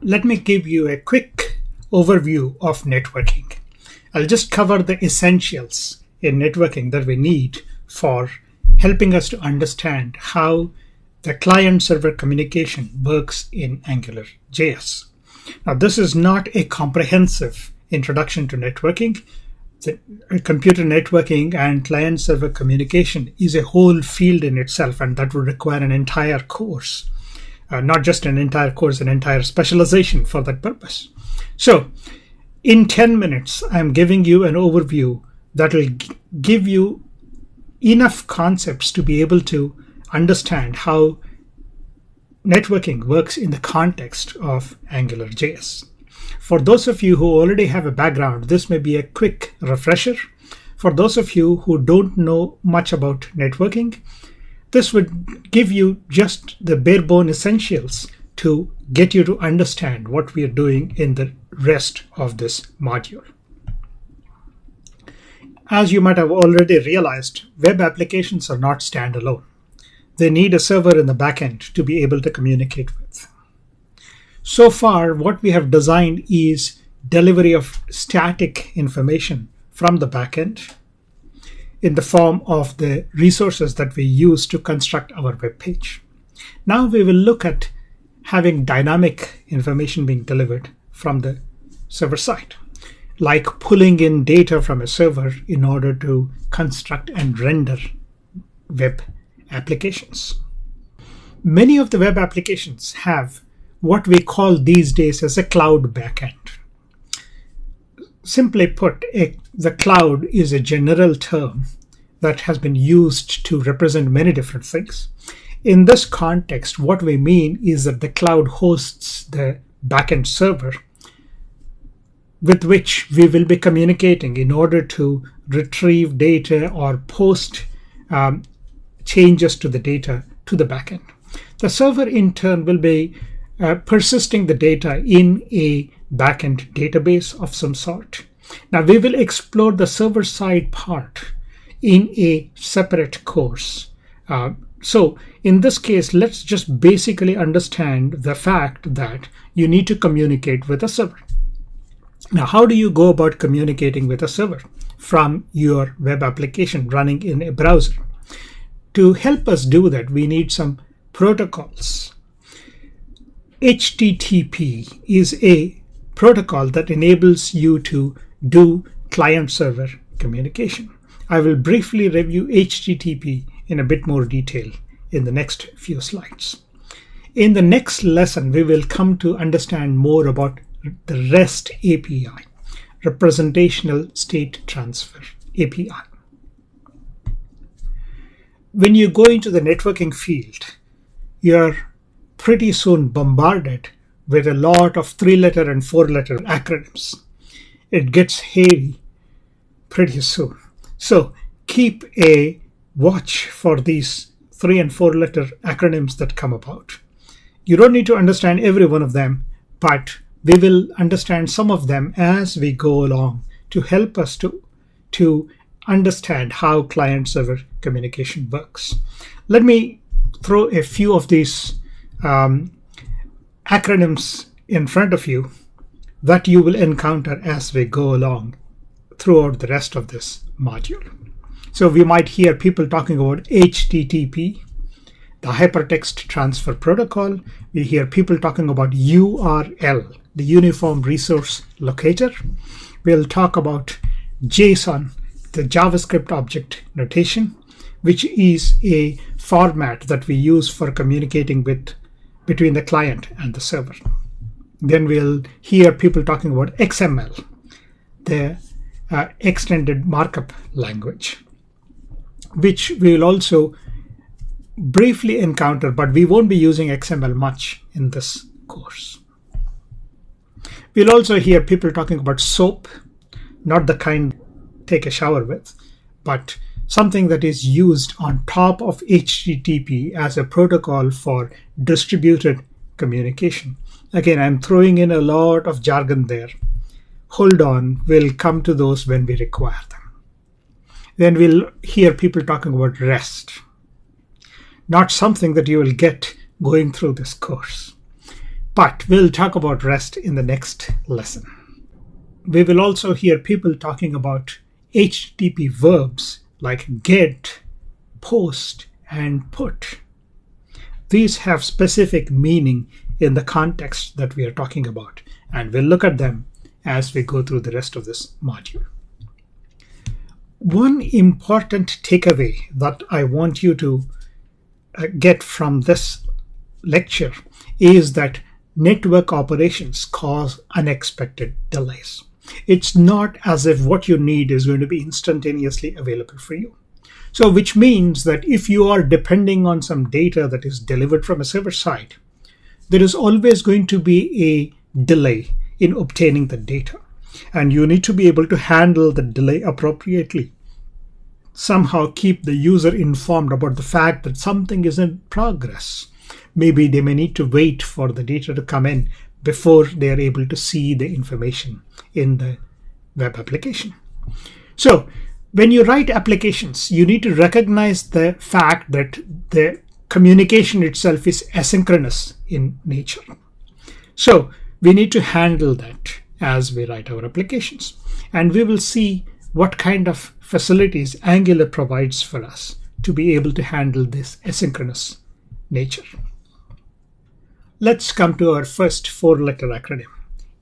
let me give you a quick overview of networking. I'll just cover the essentials in networking that we need for helping us to understand how the client-server communication works in AngularJS. Now, this is not a comprehensive introduction to networking. Computer networking and client-server communication is a whole field in itself, and that would require an entire course. Not just an entire course, an entire specialization for that purpose. So, in 10 minutes, I'm giving you an overview that will give you enough concepts to be able to understand how networking works in the context of AngularJS. For those of you who already have a background, this may be a quick refresher. For those of you who don't know much about networking, this would give you just the bare bone essentials to get you to understand what we are doing in the rest of this module. As you might have already realized, web applications are not standalone. They need a server in the backend to be able to communicate with. So far, what we have designed is delivery of static information from the backend in the form of the resources that we use to construct our web page. Now we will look at having dynamic information being delivered from the server side, like pulling in data from a server in order to construct and render web applications. Many of the web applications have what we call these days as a cloud backend. Simply put, the cloud is a general term that has been used to represent many different things. In this context, what we mean is that the cloud hosts the backend server with which we will be communicating in order to retrieve data or post changes to the data to the backend. The server in turn will be persisting the data in a backend database of some sort. Now we will explore the server-side part in a separate course. So in this case, let's just basically understand the fact that you need to communicate with a server. Now, how do you go about communicating with a server from your web application running in a browser? To help us do that, we need some protocols. HTTP is a protocol that enables you to do client-server communication. I will briefly review HTTP in a bit more detail in the next few slides. In the next lesson, we will come to understand more about the REST API, Representational State Transfer API. When you go into the networking field, you're pretty soon bombarded with a lot of 3-letter and 4-letter acronyms. It gets hairy pretty soon. So keep a watch for these 3 and 4-letter acronyms that come about. You don't need to understand every one of them, but we will understand some of them as we go along to help us to understand how client-server communication works. Let me throw a few of these acronyms in front of you that you will encounter as we go along throughout the rest of this module. So we might hear people talking about HTTP, the Hypertext Transfer Protocol. We hear people talking about URL, the Uniform Resource Locator. We'll talk about JSON, the JavaScript Object Notation, which is a format that we use for communicating between the client and the server. Then we'll hear people talking about XML, the extended markup language, which we will also briefly encounter, but we won't be using XML much in this course. We'll also hear people talking about SOAP, not the kind take a shower with, but something that is used on top of HTTP as a protocol for distributed communication. Again, I'm throwing in a lot of jargon there. Hold on, we'll come to those when we require them. Then we'll hear people talking about REST, not something that you will get going through this course. But we'll talk about REST in the next lesson. We will also hear people talking about HTTP verbs like get, post, and put. These have specific meaning in the context that we are talking about, and we'll look at them as we go through the rest of this module. One important takeaway that I want you to get from this lecture is that network operations cause unexpected delays. It's not as if what you need is going to be instantaneously available for you. So which means that if you are depending on some data that is delivered from a server side, there is always going to be a delay in obtaining the data. And you need to be able to handle the delay appropriately. Somehow keep the user informed about the fact that something is in progress. Maybe they may need to wait for the data to come in before they are able to see the information in the web application. So when you write applications, you need to recognize the fact that the communication itself is asynchronous in nature. So we need to handle that as we write our applications. And we will see what kind of facilities Angular provides for us to be able to handle this asynchronous nature. Let's come to our first four-letter acronym,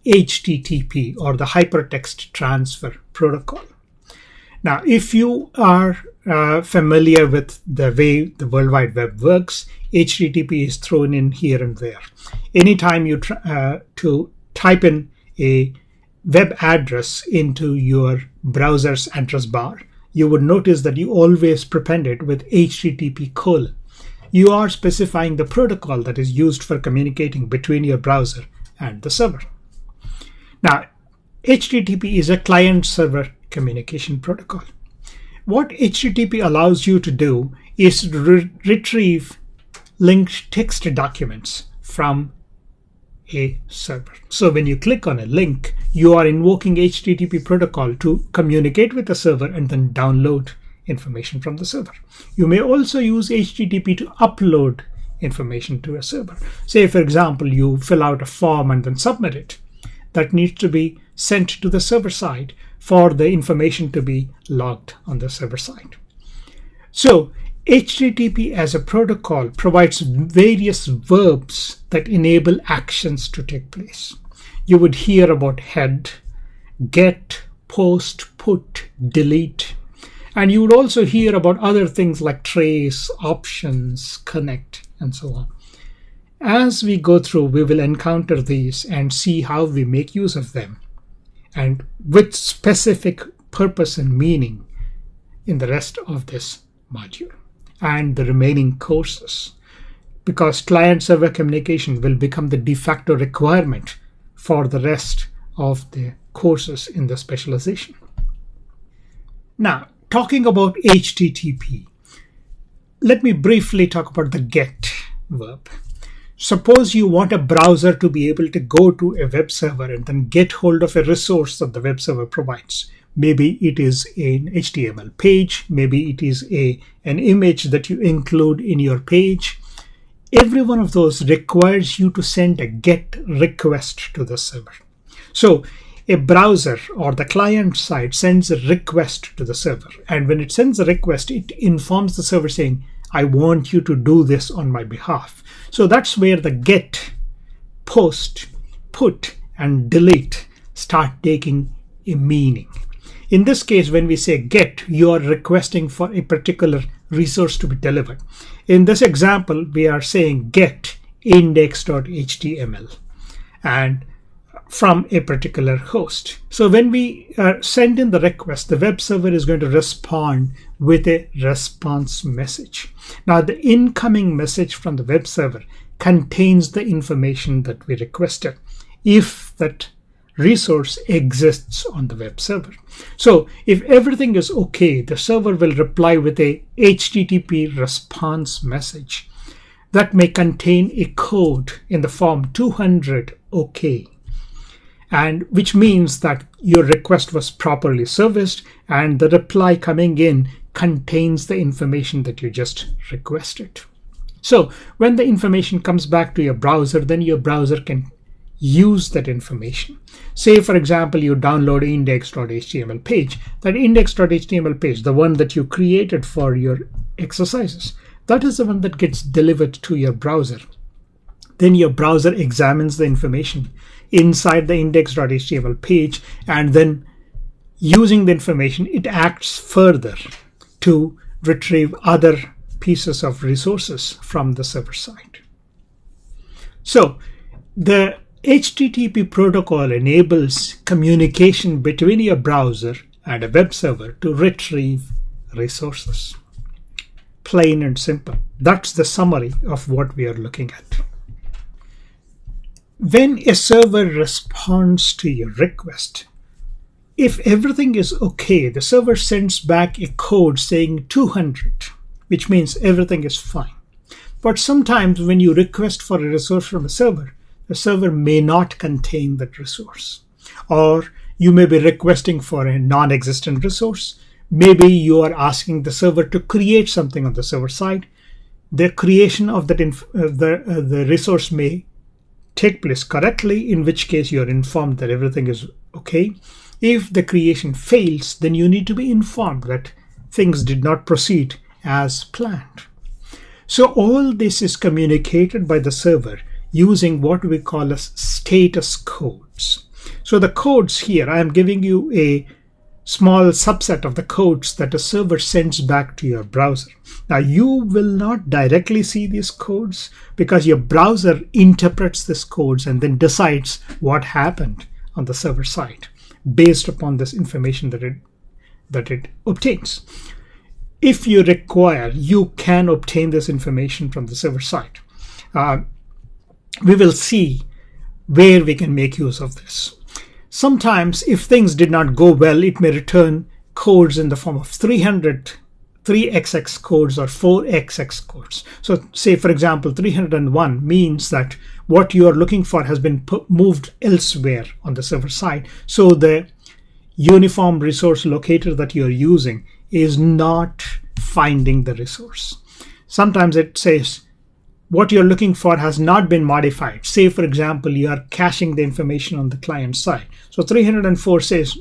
HTTP, or the Hypertext Transfer Protocol. Now, if you are familiar with the way the World Wide Web works, HTTP is thrown in here and there. Anytime you to type in a web address into your browser's address bar, you would notice that you always prepend it with HTTP:. You are specifying the protocol that is used for communicating between your browser and the server. Now, HTTP is a client-server communication protocol. What HTTP allows you to do is retrieve linked text documents from a server. So when you click on a link, you are invoking HTTP protocol to communicate with the server and then download information from the server. You may also use HTTP to upload information to a server. Say, for example, you fill out a form and then submit it. That needs to be sent to the server side for the information to be logged on the server side. So HTTP as a protocol provides various verbs that enable actions to take place. You would hear about head, get, post, put, delete. And you would also hear about other things like trace, options, connect, and so on. As we go through, we will encounter these and see how we make use of them and with specific purpose and meaning in the rest of this module and the remaining courses, because client-server communication will become the de facto requirement for the rest of the courses in the specialization. Now, talking about HTTP, let me briefly talk about the get verb. Suppose you want a browser to be able to go to a web server and then get hold of a resource that the web server provides. Maybe it is an HTML page, maybe it is an image that you include in your page. Every one of those requires you to send a GET request to the server. So a browser or the client side sends a request to the server. And when it sends a request, it informs the server saying, I want you to do this on my behalf. So that's where the get, post, put, and delete start taking a meaning. In this case, when we say get, you are requesting for a particular resource to be delivered. In this example, we are saying get index.html and from a particular host. So when we send in the request, the web server is going to respond with a response message. Now, the incoming message from the web server contains the information that we requested, if that resource exists on the web server. So if everything is okay, the server will reply with a HTTP response message that may contain a code in the form 200 OK, and which means that your request was properly serviced and the reply coming in contains the information that you just requested. So when the information comes back to your browser, then your browser can use that information. Say, for example, you download index.html page. That index.html page, the one that you created for your exercises, that is the one that gets delivered to your browser. Then your browser examines the information inside the index.html page, and then using the information, it acts further to retrieve other pieces of resources from the server side. So the HTTP protocol enables communication between your browser and a web server to retrieve resources. Plain and simple. That's the summary of what we are looking at. When a server responds to your request, if everything is okay, the server sends back a code saying 200, which means everything is fine. But sometimes when you request for a resource from a server, the server may not contain that resource. Or you may be requesting for a non-existent resource. Maybe you are asking the server to create something on the server side. The creation of that the resource may take place correctly, in which case you are informed that everything is okay. If the creation fails, then you need to be informed that things did not proceed as planned. So all this is communicated by the server using what we call as status codes. So the codes here, I am giving you a small subset of the codes that a server sends back to your browser. Now you will not directly see these codes because your browser interprets these codes and then decides what happened on the server side based upon this information that it obtains. If you require, you can obtain this information from the server side. We will see where we can make use of this. Sometimes if things did not go well, it may return codes in the form of 3xx codes or 4xx codes. So say, for example, 301 means that what you are looking for has been moved elsewhere on the server side. So the uniform resource locator that you are using is not finding the resource. Sometimes it says what you're looking for has not been modified. Say, for example, you are caching the information on the client side. So 304 says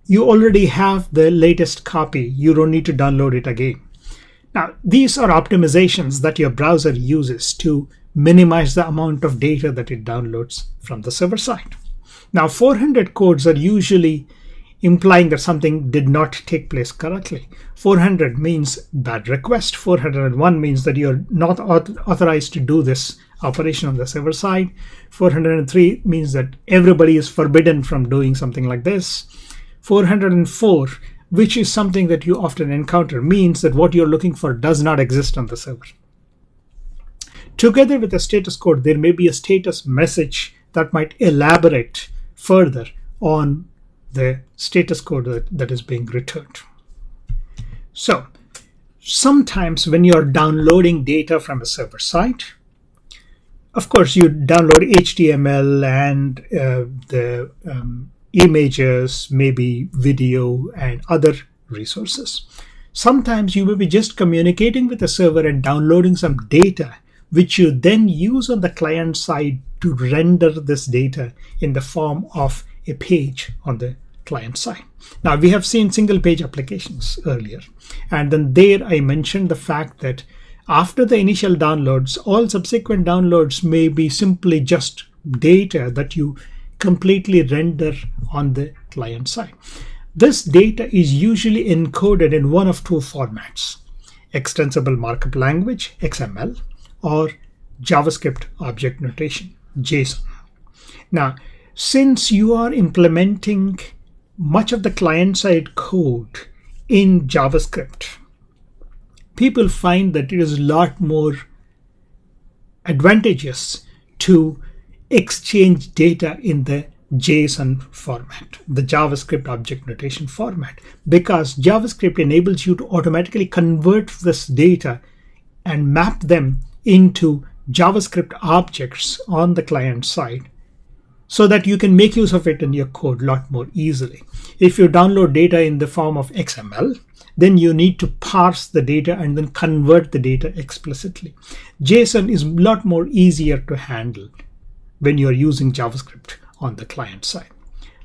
you already have the latest copy. You don't need to download it again. Now, these are optimizations that your browser uses to minimize the amount of data that it downloads from the server side. Now, 400 codes are usually implying that something did not take place correctly. 400 means bad request. 401 means that you're not authorized to do this operation on the server side. 403 means that everybody is forbidden from doing something like this. 404, which is something that you often encounter, means that what you're looking for does not exist on the server. Together with the status code, there may be a status message that might elaborate further on the status code that is being returned. So sometimes when you're downloading data from a server side, of course you download HTML and the images, maybe video and other resources. Sometimes you may be just communicating with the server and downloading some data, which you then use on the client side to render this data in the form of a page on the client side. Now, we have seen single page applications earlier, and then there I mentioned the fact that after the initial downloads, all subsequent downloads may be simply just data that you completely render on the client side. This data is usually encoded in one of two formats: extensible markup language, XML, or JavaScript object notation, JSON. Now, since you are implementing much of the client-side code in JavaScript, people find that it is a lot more advantageous to exchange data in the JSON format, the JavaScript object notation format, because JavaScript enables you to automatically convert this data and map them into JavaScript objects on the client side so that you can make use of it in your code a lot more easily. If you download data in the form of XML, then you need to parse the data and then convert the data explicitly. JSON is a lot more easier to handle when you're using JavaScript on the client side.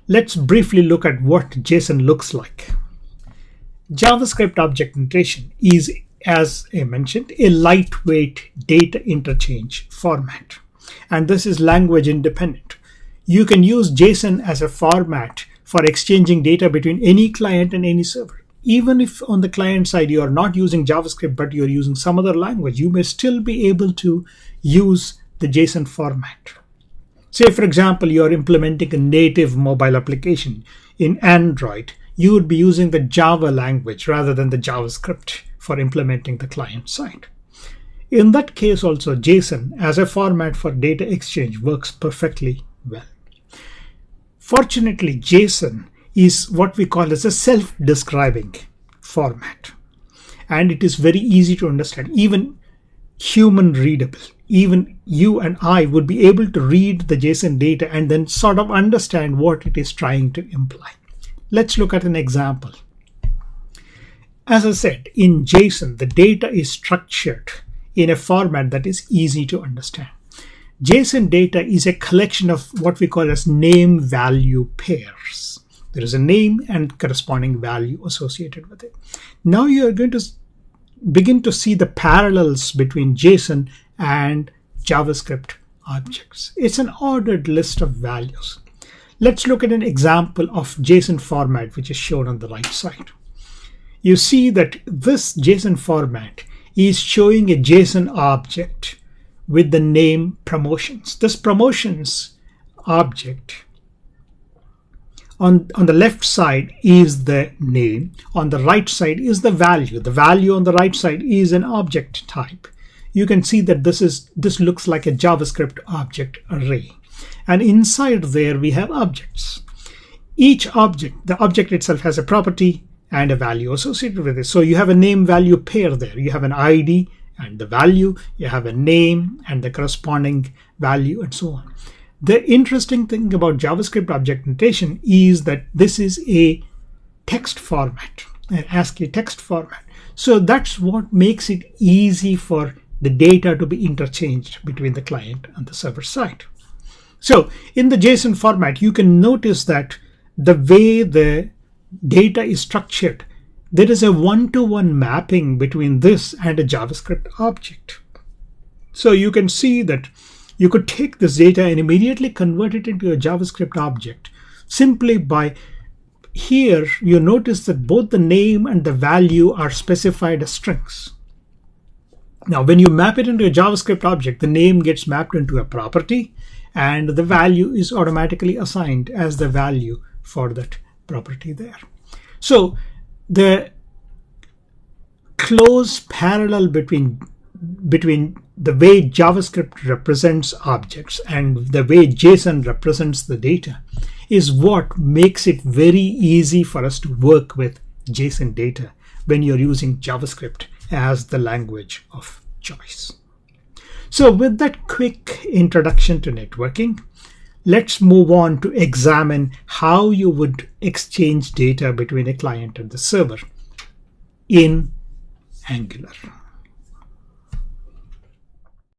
Let's briefly look at what JSON looks like. JavaScript object notation is, as I mentioned, a lightweight data interchange format. And this is language independent. You can use JSON as a format for exchanging data between any client and any server. Even if on the client side you are not using JavaScript but you're using some other language, you may still be able to use the JSON format. Say, for example, you're implementing a native mobile application in Android. You would be using the Java language rather than the JavaScript for implementing the client side. In that case also, JSON as a format for data exchange works perfectly well. Fortunately, JSON is what we call as a self-describing format. And it is very easy to understand, even human readable. Even you and I would be able to read the JSON data and then sort of understand what it is trying to imply. Let's look at an example. As I said, in JSON, the data is structured in a format that is easy to understand. JSON data is a collection of what we call as name-value pairs. There is a name and corresponding value associated with it. Now you are going to begin to see the parallels between JSON and JavaScript objects. It's an ordered list of values. Let's look at an example of JSON format, which is shown on the right side. You see that this JSON format is showing a JSON object with the name promotions. This promotions object on the left side is the name, on the right side is the value. The value on the right side is an object type. You can see that this looks like a JavaScript object array. And inside there we have objects. Each object, the object itself has a property and a value associated with it. So you have a name value pair there. You have an ID and the value, you have a name and the corresponding value, and so on. The interesting thing about JavaScript object notation is that this is a text format, an ASCII text format. So that's what makes it easy for the data to be interchanged between the client and the server side. So in the JSON format, you can notice that the way the data is structured, there is a one-to-one mapping between this and a JavaScript object. So you can see that you could take this data and immediately convert it into a JavaScript object simply by, here you notice that both the name and the value are specified as strings. Now when you map it into a JavaScript object, the name gets mapped into a property and the value is automatically assigned as the value for that property there. So the close parallel between the way JavaScript represents objects and the way JSON represents the data is what makes it very easy for us to work with JSON data when you're using JavaScript as the language of choice. So with that quick introduction to networking, let's move on to examine how you would exchange data between a client and the server in Angular.